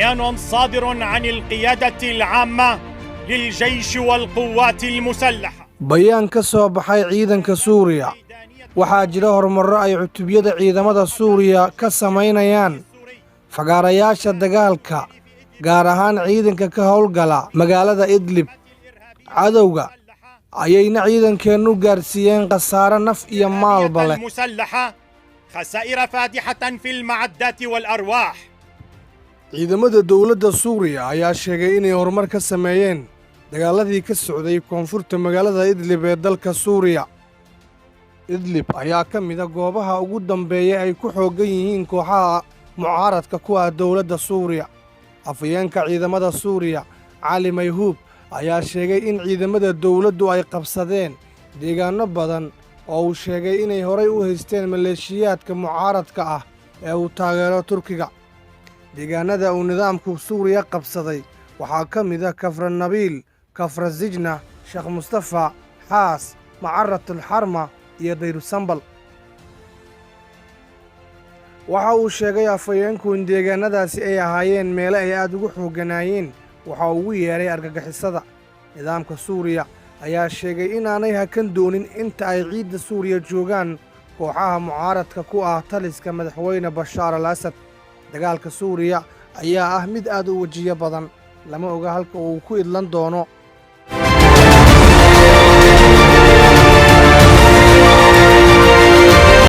بيان صادر عن القيادة العامة للجيش والقوات المسلحة. bayaan ka soo baxay ciidanka Suuriya waxaa jira horumarro ay cutubiyada ciidamada Suuriya ka sameynayaan fagaarayaasha dagaalka gaar ahaan ciidanka ka howlgala magaalada Idlib cadowga ayayna ciidankeenu gaarsiiyeen khasaare naf iyo maalba leh المسلحة خسائر فادحة في المعدات والأرواح. ciidamada dawladda Suuriya ayaa sheegay inay horumar ka sameeyeen dagaaladii ka socday koonfurta magaalada Idlib ee dalka Suuriya. Idlib ayaa ka mid ah goobaha ugu dambeeya ay ku xoogan yihiin kooxaha mucaaradka ku ah dawladda Suuriya. Afhayeenka ciidamada Suuriya Cali Mayhuub ayaa sheegay in ciidamada dawladdu ay qabsadeen deegaano badan oo uu sheegay inay horay u haysteen maleeshiyaadka mucaaradka ah ee uu taageero Turkiga. deegaanada uu nidaamku Suuriya qabsaday waxaa ka mid ah Kafra Nabil, Kafra Zijna, Sheekh Mustafa, Haas, Macaratul Harma iyo Dayru Sambal. waxa uu sheegay afhayeenku in deegaanadaasi ay ahaayeen meelo ay aad ugu xooganaayeen waxa uu ugu yeeray argagixisada. nidaamka Suuriya ayaa sheegay inaanay hakan doonin inta ay ciidda Suuriya joogaan kooxaha mucaaradka ku ah taliska madaxweyne Bashaar al-Asad. dagaalka Suuriya ayaa ah mid aad u wajiyo badan lama oga halka uu ku idlan doono